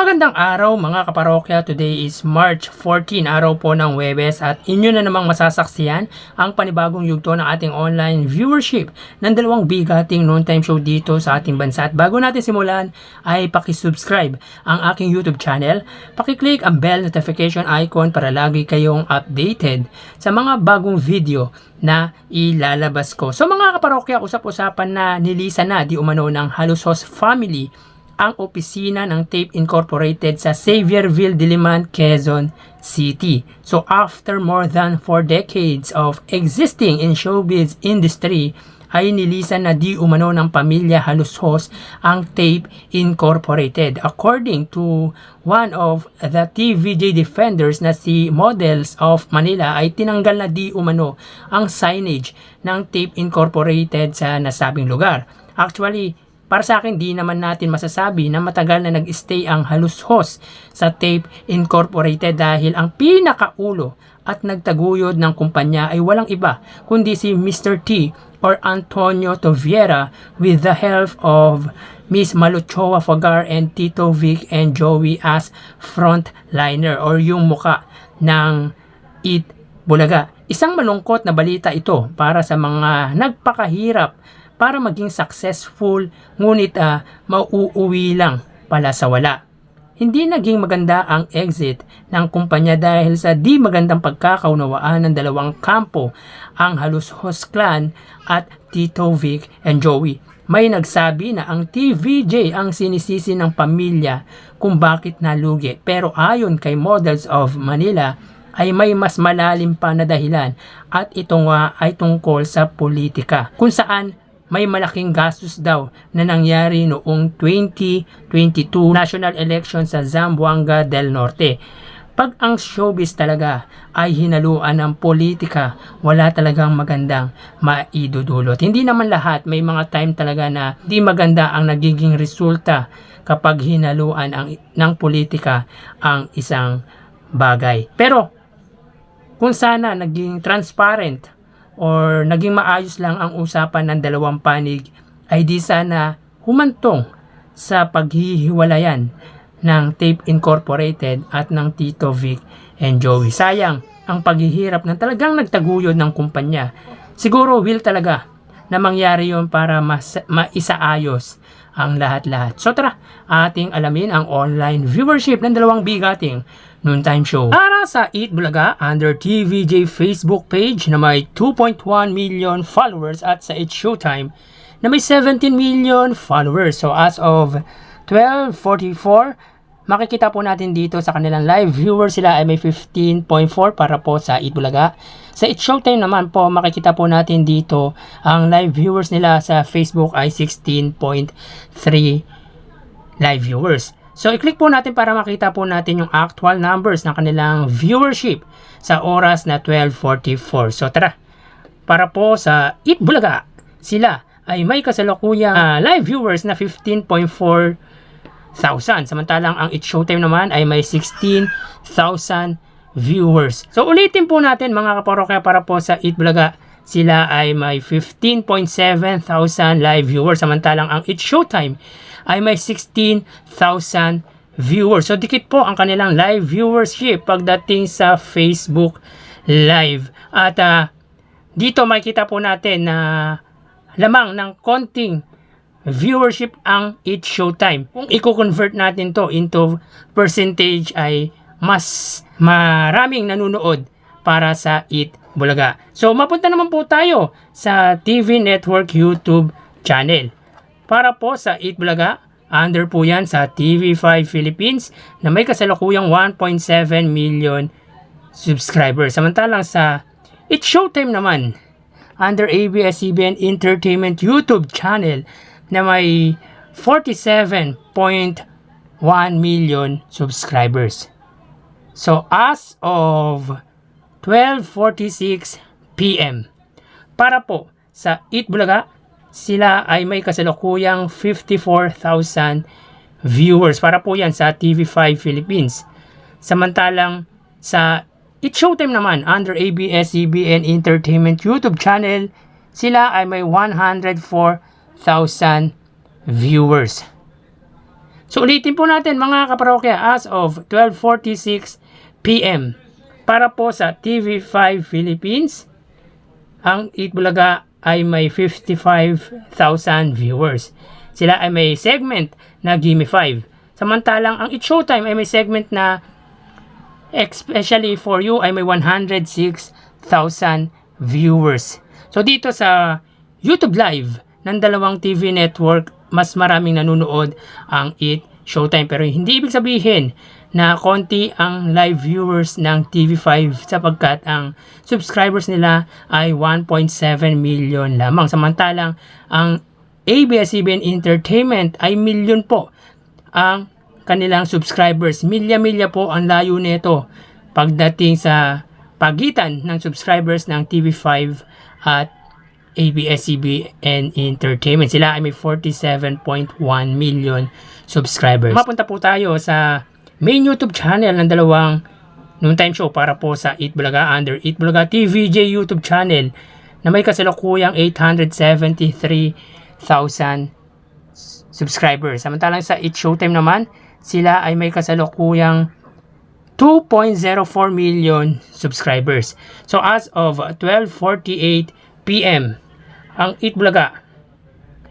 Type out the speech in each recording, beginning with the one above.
Magandang araw mga kaparokya. Today is March 14, araw po ng Huwebes at inyo na namang masasaksiyan ang panibagong yugto ng ating online viewership ng dalawang bigating noontime show dito sa ating bansa. At bago natin simulan ay pakisubscribe ang aking YouTube channel, pakiclick ang bell notification icon para lagi kayong updated sa mga bagong video na ilalabas ko. So mga kaparokya, usap-usapan na nilisan na di umano ng Halusos family ang opisina ng Tape Incorporated sa Xavierville, Diliman, Quezon City. So after more than 4 decades of existing in showbiz industry, ay nilisan na di umano ng pamilya Halusos ang Tape Incorporated. According to one of the TVJ defenders na si Models of Manila, ay tinanggal na di umano ang signage ng Tape Incorporated sa nasabing lugar. Actually, para sa akin, di naman natin masasabi na matagal na nag-stay ang Halusos sa Tape Incorporated dahil ang pinakaulo at nagtaguyod ng kumpanya ay walang iba kundi si Mr. T or Antonio Toviera with the help of Miss Maluchoa Fagar and Tito Vic and Joey as frontliner or yung muka ng Eat Bulaga. Isang malungkot na balita ito para sa mga nagpakahirap para maging successful, ngunit mauuwi lang pala sa wala. Hindi naging maganda ang exit ng kumpanya dahil sa di magandang pagkakaunawaan ng dalawang kampo, ang Halusos clan at Tito Vic and Joey. May nagsabi na ang TVJ ang sinisisi ng pamilya kung bakit nalugi. Pero ayon kay Models of Manila, ay may mas malalim pa na dahilan at ito nga ay tungkol sa politika, kung saan may malaking gastos daw na nangyari noong 2022 national election sa Zamboanga del Norte. Pag ang showbiz talaga ay hinaluan ng politika, wala talagang magandang maidudulot. Hindi naman lahat, may mga time talaga na di maganda ang nagiging resulta kapag hinaluan ng politika ang isang bagay. Pero kung sana naging transparent or naging maayos lang ang usapan ng dalawang panig, ay di sana humantong sa paghihiwalayan ng Tape Incorporated at ng Tito Vic and Joey. Sayang ang paghihirap ng talagang nagtaguyod ng kumpanya. Siguro will talaga na mangyari yun para maisaayos ang lahat-lahat. So tara, ating alamin ang online viewership ng dalawang bigating noontime show. Para sa Eat Bulaga, under TVJ Facebook page na may 2.1 million followers at sa It's Showtime na may 17 million followers. So as of 12:44, makikita po natin dito sa kanilang live viewers sila ay may 15.4 para po sa Eat Bulaga. Sa It's Showtime naman po, makikita po natin dito ang live viewers nila sa Facebook ay 16.3 live viewers. So, i-click po natin para makita po natin yung actual numbers ng kanilang viewership sa oras na 12:44. So, tara. Para po sa Eat Bulaga, sila ay may kasalukuyang live viewers na 15.4 thousand. Samantalang ang It's Showtime naman ay may 16,000 viewers. So, ulitin po natin mga kaparokya, para po sa Eat Bulaga, sila ay may 15.7 thousand live viewers. Samantalang ang It's Showtime ay may 16,000 viewers. So, dikit po ang kanilang live viewership pagdating sa Facebook Live. At dito makikita po natin na lamang ng konting viewership ang It's Showtime. Kung i-convert natin to into percentage ay mas maraming nanonood para sa Eat Bulaga. So, mapunta naman po tayo sa TV Network YouTube channel. Para po sa Eat Bulaga, under po yan sa TV5 Philippines na may kasalukuyang 1.7 million subscribers. Samantalang sa It's Showtime naman, under ABS-CBN Entertainment YouTube channel na may 47.1 million subscribers. So, as of 12:46 PM, para po sa Eat Bulaga, sila ay may kasalukuyang 54,000 viewers. Para po yan sa TV5 Philippines. Samantalang sa It's Showtime naman, under ABS-CBN Entertainment YouTube channel, sila ay may 104,000 viewers. So ulitin po natin mga kaparokya, as of 12:46 PM para po sa TV5 Philippines, ang Eat Bulaga ay may 55,000 viewers. Sila ay may segment na Gimme 5. Samantalang ang Eat Showtime ay may segment na especially for you ay may 106,000 viewers. So dito sa YouTube Live ng dalawang TV network, mas maraming nanonood ang Eat Showtime. Pero hindi ibig sabihin na konti ang live viewers ng TV5 sapagkat ang subscribers nila ay 1.7 million lamang. Samantalang ang ABS-CBN Entertainment ay million po ang kanilang subscribers. Milya-milya po ang layo nito pagdating sa pagitan ng subscribers ng TV5 at ABS-CBN Entertainment. Sila ay may 47.1 million subscribers. Mapunta po tayo sa main YouTube channel ng dalawang noontime show para po sa Eat Bulaga under Eat Bulaga TVJ YouTube channel na may kasalukuyang 873,000 subscribers. Samantalang sa Eat Showtime naman, sila ay may kasalukuyang 2.04 million subscribers. So as of 12:48 PM, ang Eat Bulaga,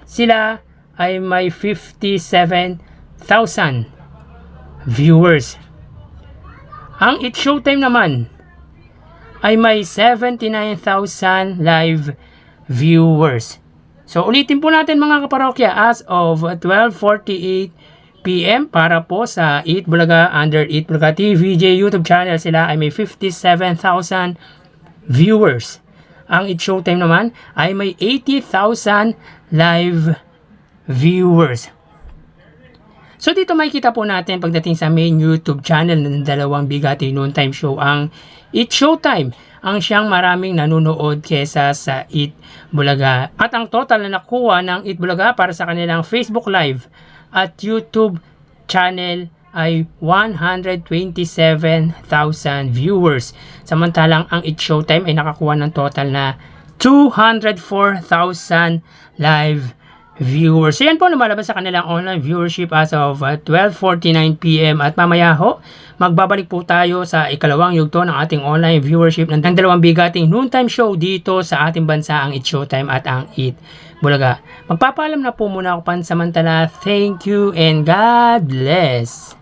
sila ay may 57,000 viewers. Ang Eat Showtime naman ay may 79,000 live viewers. So ulitin po natin mga kaparokya, as of 12:48 PM para po sa Eat Bulaga under Eat Bulaga TVJ YouTube channel, sila ay may 57,000 viewers. Ang Eat Showtime naman ay may 80,000 live viewers. So dito makikita po natin pagdating sa main YouTube channel ng dalawang bigati noontime show, ang Eat Showtime ang siyang maraming nanonood kesa sa Eat Bulaga. At ang total na nakuha ng Eat Bulaga para sa kanilang Facebook Live at YouTube channel ay 127,000 viewers. Samantalang ang Eat Showtime ay nakakuha ng total na 204,000 live viewers. So yan po lumalabas sa kanilang online viewership as of 12:49 PM. At mamaya ho, magbabalik po tayo sa ikalawang yugto ng ating online viewership ng dalawang bigating noontime show dito sa ating bansa, ang Eat Showtime at ang Eat Bulaga. Magpapaalam na po muna ako pansamantala. Thank you and God bless.